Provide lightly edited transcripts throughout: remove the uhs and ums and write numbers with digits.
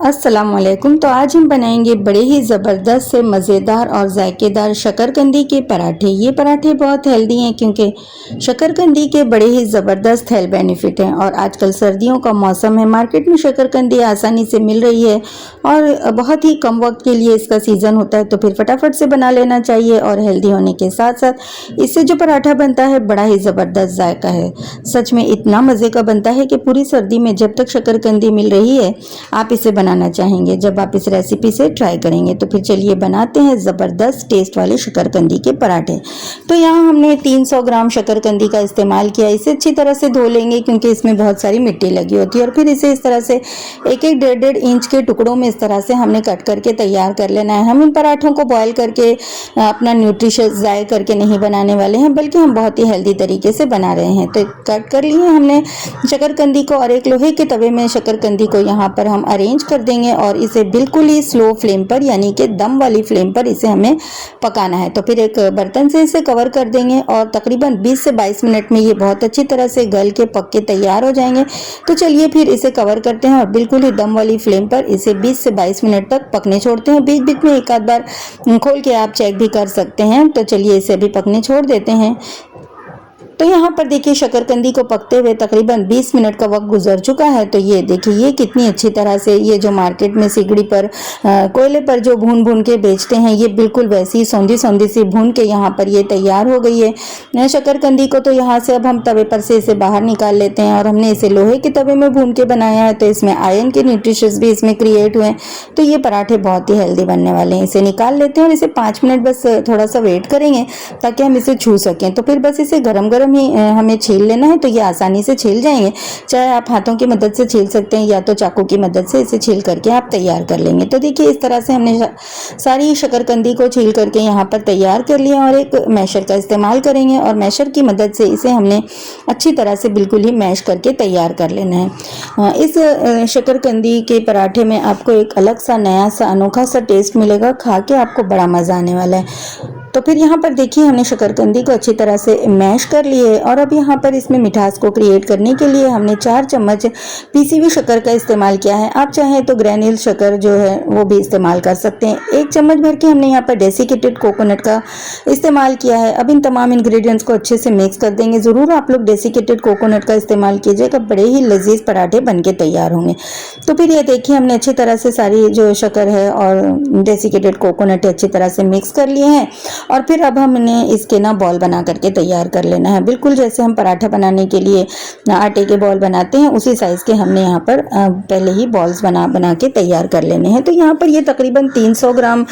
अस्सलामुअलैकुम। तो आज हम बनाएंगे बड़े ही ज़बरदस्त से मज़ेदार और जायकेदार शकरकंदी के पराठे। ये पराठे बहुत हेल्दी हैं क्योंकि शकरकंदी के बड़े ही ज़बरदस्त हेल्थ बेनिफिट हैं और आजकल सर्दियों का मौसम है, मार्केट में शकरकंदी आसानी से मिल रही है और बहुत ही कम वक्त के लिए इसका सीज़न होता है, तो फिर फटाफट से बना लेना चाहिए। और हेल्दी होने के साथ साथ इससे जो पराठा बनता है बड़ा ही ज़बरदस्त जायका है, सच में इतना मज़े का बनता है कि पूरी सर्दी में जब तक शकरकंदी मिल रही है आप इसे बनाना चाहेंगे। जब आप इस रेसिपी से ट्राई करेंगे तो फिर चलिए बनाते हैं ज़बरदस्त टेस्ट वाले शकरकंदी के पराठे। तो यहाँ हमने 300 ग्राम शकरकंदी का इस्तेमाल किया। इसे अच्छी तरह से धो लेंगे क्योंकि इसमें बहुत सारी मिट्टी लगी होती है और फिर इसे इस तरह से एक एक डेढ़ इंच के टुकड़ों में इस तरह से हमने कट करके तैयार कर लेना है। हम इन पराठों को बॉयल करके अपना न्यूट्रिशियस ज़ाय करके नहीं बनाने वाले हैं, बल्कि हम बहुत ही हेल्दी तरीके से बना रहे हैं। तो कट कर लिए हमने शकरकंदी को और एक लोहे के तवे में शकरकंदी को यहाँ पर हम अरेंज कर देंगे और इसे बिल्कुल ही स्लो फ्लेम पर यानी कि दम वाली फ्लेम पर इसे हमें पकाना है। तो फिर एक बर्तन से इसे कवर कर देंगे और तकरीबन 20 से 22 मिनट में ये बहुत अच्छी तरह से गल के पक के तैयार हो जाएंगे। तो चलिए फिर इसे कवर करते हैं और बिल्कुल ही दम वाली फ्लेम पर इसे 20 से 22 मिनट तक पकने छोड़ते हैं। बीच बीच में एक आध बार खोल के आप चेक भी कर सकते हैं। तो चलिए इसे भी पकने छोड़ देते हैं। तो यहाँ पर देखिए शकरकंदी को पकते हुए तकरीबन 20 मिनट का वक्त गुजर चुका है। तो ये देखिए ये कितनी अच्छी तरह से ये जो मार्केट में सिगड़ी पर कोयले पर जो भून भून के बेचते हैं, ये बिल्कुल वैसी सौंधी सौंधी सी भून के यहाँ पर ये तैयार हो गई है शकरकंदी को। तो यहाँ से अब हम तवे पर से इसे बाहर निकाल लेते हैं और हमने इसे लोहे के तवे में भून के बनाया है, तो इसमें आयरन के न्यूट्रिशंस भी इसमें क्रिएट हुए हैं। तो ये पराठे बहुत ही हेल्दी बनने वाले हैं। इसे निकाल लेते हैं और इसे 5 मिनट बस थोड़ा सा वेट करेंगे ताकि हम इसे छू सकें। तो फिर बस इसे गरम गरम ही हमें छील लेना है, तो ये आसानी से छील जाएंगे। चाहे आप हाथों की मदद से छील सकते हैं या तो चाकू की मदद से इसे छील करके आप तैयार कर लेंगे। तो देखिए इस तरह से हमने सारी शकरकंदी को छील करके यहाँ पर तैयार कर लिया और एक मैशर का इस्तेमाल करेंगे और मैशर की मदद से इसे हमने अच्छी तरह से बिल्कुल ही मैश करके तैयार कर लेना है। इस शकरकंदी के पराठे में आपको एक अलग सा नया सा अनोखा सा टेस्ट मिलेगा, खा के आपको बड़ा मज़ा आने वाला है। तो फिर यहाँ पर देखिए हमने शकरकंदी को अच्छी तरह से मैश कर लिए और अब यहाँ पर इसमें मिठास को क्रिएट करने के लिए हमने 4 चम्मच पीसी हुई शक्कर का इस्तेमाल किया है। आप चाहें तो ग्रैन्यूल शक्कर जो है वो भी इस्तेमाल कर सकते हैं। 1 चम्मच भर के हमने यहाँ पर डेसिकेटेड कोकोनट का इस्तेमाल किया है। अब इन तमाम इंग्रेडिएंट्स को अच्छे से मिक्स कर देंगे। ज़रूर आप लोग डेसिकेटेड कोकोनट का इस्तेमाल कीजिएगा, बड़े ही लजीज पराठे बन के तैयार होंगे। तो फिर ये देखिए हमने अच्छी तरह से सारी जो शक्कर है और डेसिकेटेड कोकोनट अच्छी तरह से मिक्स कर लिए हैं और फिर अब हमने इसके ना बॉल बना करके तैयार कर लेना है। बिल्कुल जैसे हम पराठा बनाने के लिए आटे के बॉल बनाते हैं उसी साइज़ के हमने यहाँ पर पहले ही बॉल्स बना के तैयार कर लेने हैं। तो यहाँ पर ये तकरीबन 300 ग्राम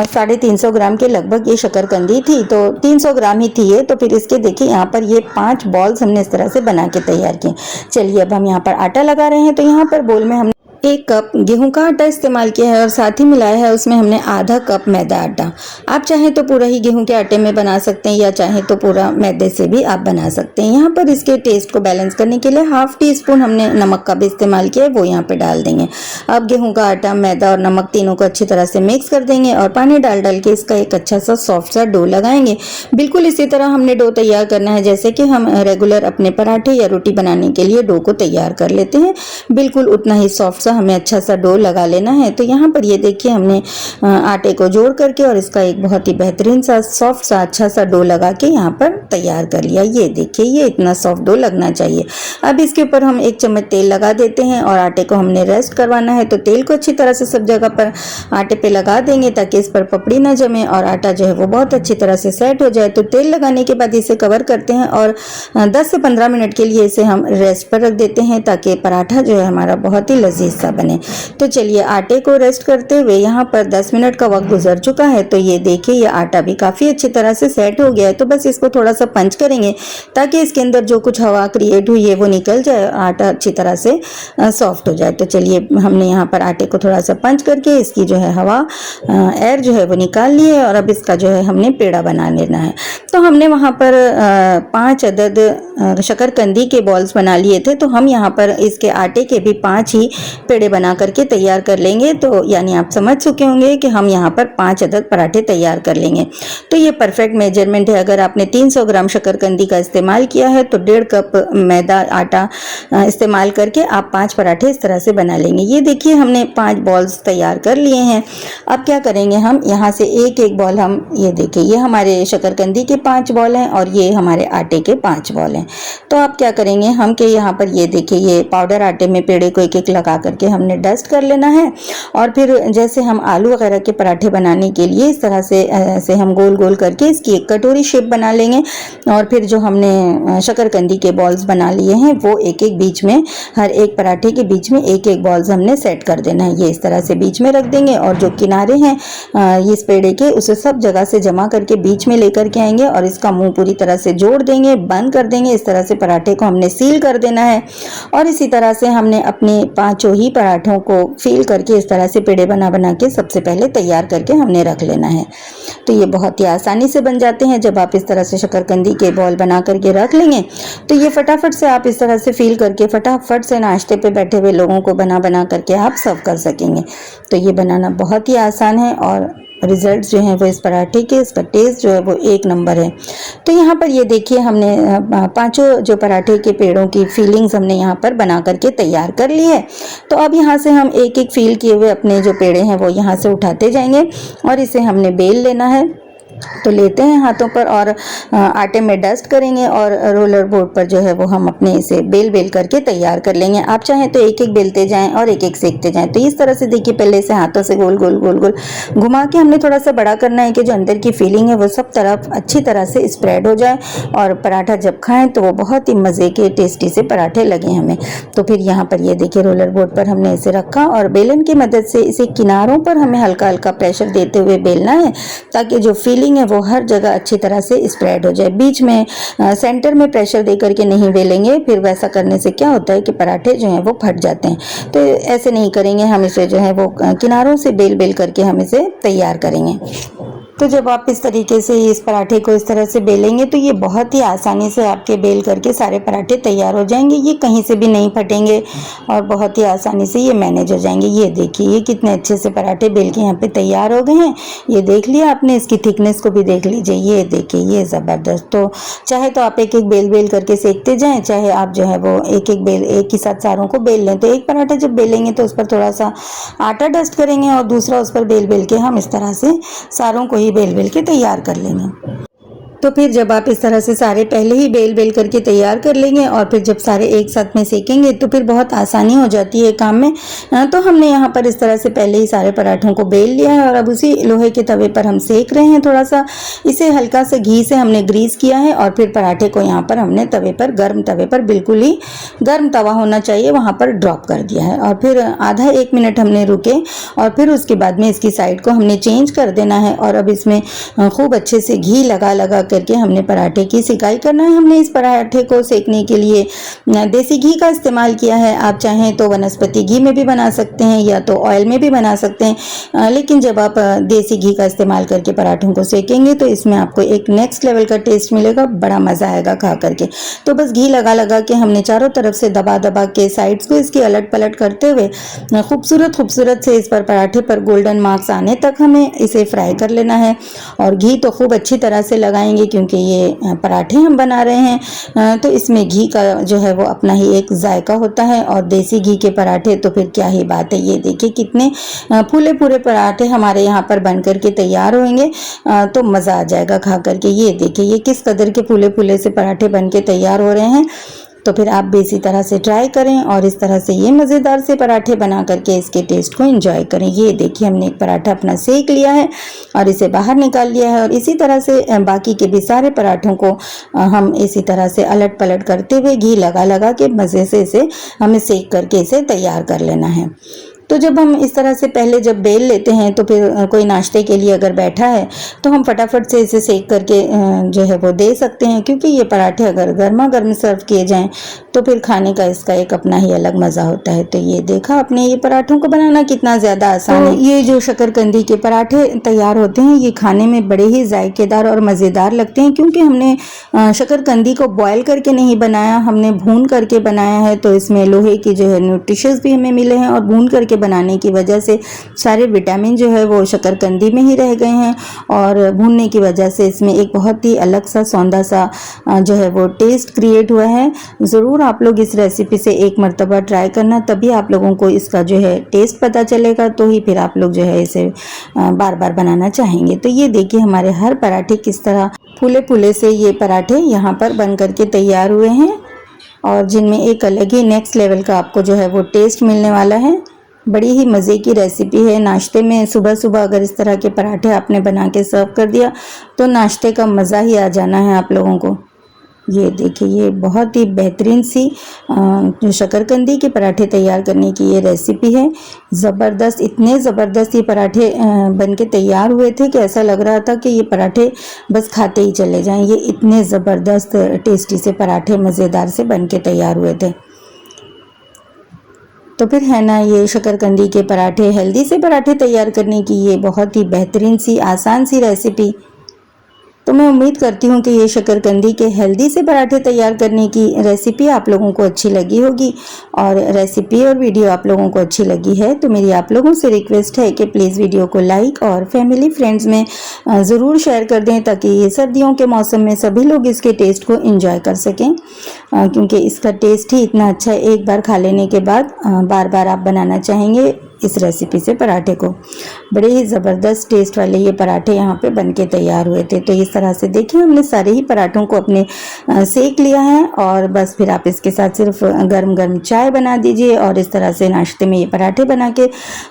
350 ग्राम के लगभग ये शकरकंदी थी, तो 300 ग्राम ही थी ये। तो फिर इसके देखिए यहाँ पर ये 5 बॉल्स हमने इस तरह से बना के तैयार किए। चलिए अब हम यहाँ पर आटा लगा रहे हैं। तो यहाँ पर बोल में हमने 1 कप गेहूं का आटा इस्तेमाल किया है और साथ ही मिलाया है उसमें हमने आधा कप मैदा आटा। आप चाहें तो पूरा ही गेहूं के आटे में बना सकते हैं या चाहें तो पूरा मैदे से भी आप बना सकते हैं। यहाँ पर इसके टेस्ट को बैलेंस करने के लिए 1/2 टीस्पून हमने नमक का भी इस्तेमाल किया है, वो यहाँ पे डाल देंगे। अब गेहूँ का आटा, मैदा और नमक तीनों को अच्छी तरह से मिक्स कर देंगे और पानी डाल के इसका एक अच्छा सा सॉफ्ट सा डो लगाएंगे। बिल्कुल इसी तरह हमने डो तैयार करना है जैसे कि हम रेगुलर अपने पराठे या रोटी बनाने के लिए डो को तैयार कर लेते हैं। बिल्कुल उतना ही सॉफ्ट हमें अच्छा सा डो लगा लेना है। तो यहाँ पर ये देखिए हमने आटे को जोड़ करके और इसका एक बहुत ही बेहतरीन सा सॉफ्ट सा अच्छा सा डो लगा के यहाँ पर तैयार कर लिया। ये देखिए ये इतना सॉफ्ट डो लगना चाहिए। अब इसके ऊपर हम 1 चम्मच तेल लगा देते हैं और आटे को हमने रेस्ट करवाना है। तो तेल को अच्छी तरह से सब जगह पर आटे पे लगा देंगे ताकि इस पर पपड़ी ना जमे और आटा जो है वो बहुत अच्छी तरह से सेट हो जाए। तो तेल लगाने के बाद इसे कवर करते हैं और 10 से 15 मिनट के लिए इसे हम रेस्ट पर रख देते हैं ताकि पराठा जो है हमारा बहुत ही लजीज सा बने। तो चलिए आटे को रेस्ट करते हुए यहाँ पर 10 मिनट का वक्त गुजर चुका है। तो ये देखिए ये आटा भी काफ़ी अच्छी तरह से सेट हो गया है। तो बस इसको थोड़ा सा पंच करेंगे ताकि इसके अंदर जो कुछ हवा क्रिएट हुई है वो निकल जाए, आटा अच्छी तरह से सॉफ्ट हो जाए। तो चलिए हमने यहाँ पर आटे को थोड़ा सा पंच करके इसकी जो है हवा एयर जो है वो निकाल ली है और अब इसका जो है हमने पेड़ा बना लेना है। तो हमने वहाँ पर 5 अदद शकरकंदी के बॉल्स बना लिए थे, तो हम यहाँ पर इसके आटे के भी 5 ही पेड़े बना करके तैयार कर लेंगे तो यानी आप समझ चुके होंगे कि हम यहाँ पर 5 अदद पराठे तैयार कर लेंगे। तो ये परफेक्ट मेजरमेंट है। अगर आपने 300 ग्राम शकरकंदी का इस्तेमाल किया है तो 1.5 कप मैदा आटा इस्तेमाल करके आप 5 पराठे इस तरह से बना लेंगे। ये देखिए हमने 5 बॉल्स तैयार कर लिए हैं। अब क्या करेंगे, हम यहाँ से एक एक बॉल, हम ये देखिए ये हमारे शकरकंदी के 5 बॉल हैं और ये हमारे आटे के 5 बॉल हैं। तो आप क्या करेंगे, हम के यहाँ पर ये देखिए ये पाउडर आटे में पेड़े को एक एक लगा करके हमने डस्ट कर लेना है। और फिर जैसे हम आलू वगैरह के पराठे बनाने के लिए इस तरह से ऐसे हम गोल गोल करके इसकी एक कटोरी शेप बना लेंगे। और फिर जो हमने शकरकंदी के बॉल्स बना लिए हैं वो एक एक बीच में, हर एक पराठे के बीच में एक एक बॉल्स हमने सेट कर देना है। ये इस तरह से बीच में रख देंगे और जो किनारे हैं इस पेड़े के उसे सब जगह से जमा करके बीच में लेकर के आएंगे और इसका मुंह पूरी तरह से जोड़ देंगे, बंद कर देंगे। इस तरह से पराठे को हमने सील कर देना है। और इसी तरह से हमने अपने 5 ही पराठों को सील करके इस तरह से पेड़े बना बना के सबसे पहले तैयार करके हमने रख लेना है। तो ये बहुत ही आसानी से बन जाते हैं। जब आप इस तरह से शकरकंदी के बॉल बना करके रख लेंगे तो ये फटाफट से आप इस तरह से फील करके फटाफट से नाश्ते पे बैठे हुए लोगों को बना बना करके आप सर्व कर सकेंगे। तो ये बनाना बहुत ही आसान है और रिजल्ट जो हैं वो इस पराठे के, इसका टेस्ट जो है वो 1 नंबर है। तो यहाँ पर ये देखिए हमने 5 जो पराठे के पेड़ों की फीलिंग्स हमने यहाँ पर बना करके तैयार कर ली है। तो अब यहाँ से हम एक एक फील किए हुए अपने जो पेड़े हैं वो यहाँ से उठाते जाएंगे और इसे हमने बेल लेना है। तो लेते हैं हाथों पर और आटे में डस्ट करेंगे और रोलर बोर्ड पर जो है वो हम अपने इसे बेल बेल करके तैयार कर लेंगे। आप चाहें तो एक एक बेलते जाएं और एक एक सेकते जाएं। तो इस तरह से देखिए पहले से हाथों से गोल गोल गोल गोल घुमा के हमने थोड़ा सा बड़ा करना है कि जो अंदर की फीलिंग है वो सब तरफ अच्छी तरह से स्प्रेड हो जाए और पराठा जब खाएं तो वो बहुत ही मज़े के टेस्टी से पराठे लगे हमें। तो फिर यहाँ पर ये देखिए रोलर बोर्ड पर हमने इसे रखा और बेलन की मदद से इसे किनारों पर हमें हल्का हल्का प्रेशर देते हुए बेलना है ताकि जो फीलिंग है वो हर जगह अच्छी तरह से स्प्रेड हो जाए। बीच में सेंटर में प्रेशर दे करके नहीं बेलेंगे, फिर वैसा करने से क्या होता है कि पराठे जो हैं वो फट जाते हैं। तो ऐसे नहीं करेंगे, हम इसे जो है वो किनारों से बेल बेल करके हम इसे तैयार करेंगे। तो जब आप इस तरीके से इस पराठे को इस तरह से बेलेंगे तो ये बहुत ही आसानी से आपके बेल करके सारे पराठे तैयार हो जाएंगे। ये कहीं से भी नहीं फटेंगे और बहुत ही आसानी से ये मैनेज हो जाएंगे। ये देखिए ये कितने अच्छे से पराठे बेल के यहाँ पे तैयार हो गए हैं। ये देख लिया आपने, इसकी थिकनेस को भी देख लीजिए। ये देखिए ये ज़बरदस्त। तो चाहे तो आप एक एक बेल बेल करके सेकते जाएँ, चाहे आप जो है वो एक एक बेल एक ही साथ सारों को बेल लें। तो एक पराठा जब बेलेंगे तो उस पर थोड़ा सा आटा डस्ट करेंगे और दूसरा उस पर बेल बेल के हम इस तरह से सारों को ही बेल बेल के तैयार कर लेंगे। तो फिर जब आप इस तरह से सारे पहले ही बेल बेल करके तैयार कर लेंगे और फिर जब सारे एक साथ में सेकेंगे तो फिर बहुत आसानी हो जाती है काम में। तो हमने यहाँ पर इस तरह से पहले ही सारे पराठों को बेल लिया है और अब उसी लोहे के तवे पर हम सेक रहे हैं। थोड़ा सा इसे हल्का से घी से हमने ग्रीस किया है और फिर पराठे को यहाँ पर हमने तवे पर, गर्म तवे पर, बिल्कुल ही गर्म तवा होना चाहिए, वहाँ पर ड्रॉप कर दिया है। और फिर आधा 1 मिनट हमने रुके और फिर उसके बाद में इसकी साइड को हमने चेंज कर देना है और अब इसमें खूब अच्छे से घी लगा लगा करके हमने पराठे की सिकाई करना है। हमने इस पराठे को सेकने के लिए देसी घी का इस्तेमाल किया है। आप चाहें तो वनस्पति घी में भी बना सकते हैं या तो ऑयल में भी बना सकते हैं, लेकिन जब आप देसी घी का इस्तेमाल करके पराठों को सेकेंगे तो इसमें आपको एक नेक्स्ट लेवल का टेस्ट मिलेगा, बड़ा मज़ा आएगा खा करके। तो बस घी लगा लगा के हमने चारों तरफ से दबा दबा के साइड्स को इसकी अलट पलट करते हुए खूबसूरत खूबसूरत से इस पर पराठे पर गोल्डन मार्क्स आने तक हमें इसे फ्राई कर लेना है। और घी तो खूब अच्छी तरह से लगाएंगे क्योंकि ये पराठे हम बना रहे हैं, तो इसमें घी का जो है वो अपना ही एक जायका होता है। और देसी घी के पराठे तो फिर क्या ही बात है। ये देखिए कितने फूले पूरे पराठे हमारे यहाँ पर बन करके तैयार होंगे, तो मज़ा आ जाएगा खा करके। ये देखिए ये किस कदर के फूले फूले से पराठे बन के तैयार हो रहे हैं। तो फिर आप भी इसी तरह से ट्राई करें और इस तरह से ये मज़ेदार से पराठे बना करके इसके टेस्ट को एंजॉय करें। ये देखिए हमने एक पराठा अपना सेक लिया है और इसे बाहर निकाल लिया है और इसी तरह से बाकी के भी सारे पराठों को हम इसी तरह से अलट पलट करते हुए घी लगा लगा के मज़े से इसे हमें सेक करके इसे तैयार कर लेना है। तो जब हम इस तरह से पहले जब बेल लेते हैं तो फिर कोई नाश्ते के लिए अगर बैठा है तो हम फटाफट से इसे सेक करके जो है वो दे सकते हैं, क्योंकि ये पराठे अगर गर्मा गर्म सर्व किए जाएं तो फिर खाने का इसका एक अपना ही अलग मज़ा होता है। तो ये देखा आपने, ये पराठों को बनाना कितना ज़्यादा आसान है। ये जो शकरकंदी के पराठे तैयार होते हैं, ये खाने में बड़े ही जायकेदार और मज़ेदार लगते हैं, क्योंकि हमने शकरकंदी को बॉयल करके नहीं बनाया, हमने भून करके बनाया है। तो इसमें लोहे की जो है न्यूट्रिशंस भी हमें मिले हैं, और भून करके बनाने की वजह से सारे विटामिन जो है वो शकरकंदी में ही रह गए हैं, और भूनने की वजह से इसमें एक बहुत ही अलग सा सौंधा सा जो है वो टेस्ट क्रिएट हुआ है। ज़रूर आप लोग इस रेसिपी से एक मर्तबा ट्राई करना, तभी आप लोगों को इसका जो है टेस्ट पता चलेगा, तो ही फिर आप लोग जो है इसे बार बार बनाना चाहेंगे। तो ये देखिए हमारे हर पराठे किस तरह फूले फूले से ये पराठे यहाँ पर बन करके तैयार हुए हैं, और जिनमें एक अलग ही नेक्स्ट लेवल का आपको जो है वो टेस्ट मिलने वाला है। बड़ी ही मज़े की रेसिपी है। नाश्ते में सुबह सुबह अगर इस तरह के पराठे आपने बना के सर्व कर दिया तो नाश्ते का मज़ा ही आ जाना है आप लोगों को। ये देखिए, ये बहुत ही बेहतरीन सी जो शकरकंदी के पराठे तैयार करने की ये रेसिपी है। ज़बरदस्त, इतने ज़बरदस्त ये पराठे बन के तैयार हुए थे कि ऐसा लग रहा था कि ये पराठे बस खाते ही चले जाएं। ये इतने ज़बरदस्त टेस्टी से पराठे मज़ेदार से बन के तैयार हुए थे। तो फिर है ना, ये शकरकंदी के पराठे, हेल्दी से पराठे तैयार करने की ये बहुत ही बेहतरीन सी आसान सी रेसिपी। तो मैं उम्मीद करती हूँ कि ये शकरकंदी के हेल्दी से पराठे तैयार करने की रेसिपी आप लोगों को अच्छी लगी होगी, और रेसिपी और वीडियो आप लोगों को अच्छी लगी है तो मेरी आप लोगों से रिक्वेस्ट है कि प्लीज़ वीडियो को लाइक और फैमिली फ्रेंड्स में ज़रूर शेयर कर दें, ताकि ये सर्दियों के मौसम में सभी लोग इसके टेस्ट को एंजॉय कर सकें, क्योंकि इसका टेस्ट ही इतना अच्छा है। एक बार खा लेने के बाद बार बार आप बनाना चाहेंगे इस रेसिपी से पराठे को। बड़े ही ज़बरदस्त टेस्ट वाले ये पराठे यहाँ पे बनके तैयार हुए थे। तो इस तरह से देखिए हमने सारे ही पराठों को अपने सेक लिया है, और बस फिर आप इसके साथ सिर्फ गर्म गर्म चाय बना दीजिए, और इस तरह से नाश्ते में ये पराठे बना के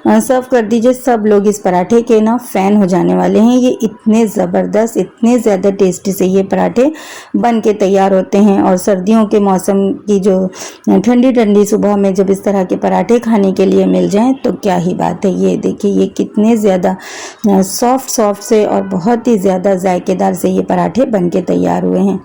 सर्व कर दीजिए। सब लोग इस पराठे के ना फ़ैन हो जाने वाले हैं। ये इतने ज़बरदस्त, इतने ज़्यादा टेस्टी से ये पराठे बन के तैयार होते हैं, और सर्दियों के मौसम की जो ठंडी ठंडी सुबह में जब इस तरह के पराठे खाने के लिए मिल जाएँ तो क्या ही बात है। ये देखिए, ये कितने ज़्यादा सॉफ्ट से और बहुत ही ज़्यादा जायकेदार से ये पराठे बन के तैयार हुए हैं।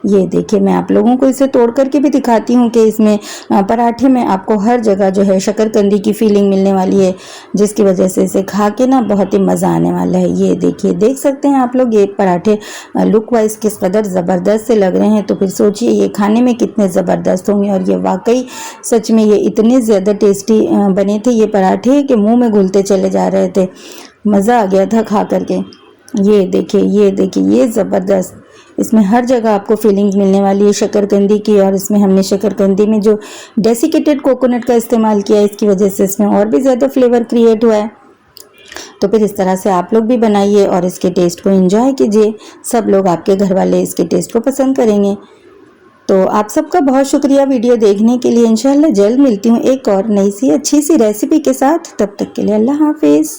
ये देखिए, मैं आप लोगों को इसे तोड़ करके भी दिखाती हूँ कि इसमें पराठे में आपको हर जगह जो है शकरकंदी की फीलिंग मिलने वाली है, जिसकी वजह से इसे खा के ना बहुत ही मज़ा आने वाला है। ये देखिए, देख सकते हैं आप लोग ये पराठे लुक वाइज किस कदर ज़बरदस्त से लग रहे हैं, तो फिर सोचिए ये खाने में कितने ज़बरदस्त होंगे। और ये वाकई सच में ये इतने ज़्यादा टेस्टी बने थे ये पराठे कि मुँह में घुलते चले जा रहे थे। मज़ा आ गया था खा करके। ये देखिए, ये देखिए, ये ज़बरदस्त, इसमें हर जगह आपको फीलिंग्स मिलने वाली है शकरकंदी की, और इसमें हमने शकरकंदी में जो डेसिकेटेड कोकोनट का इस्तेमाल किया है, इसकी वजह से इसमें और भी ज़्यादा फ्लेवर क्रिएट हुआ है। तो फिर इस तरह से आप लोग भी बनाइए और इसके टेस्ट को एंजॉय कीजिए। सब लोग, आपके घर वाले इसके टेस्ट को पसंद करेंगे। तो आप सबका बहुत शुक्रिया वीडियो देखने के लिए। इंशाल्लाह जल्द मिलती हूँ एक और नई सी अच्छी सी रेसिपी के साथ। तब तक के लिए अल्लाह हाफिज़।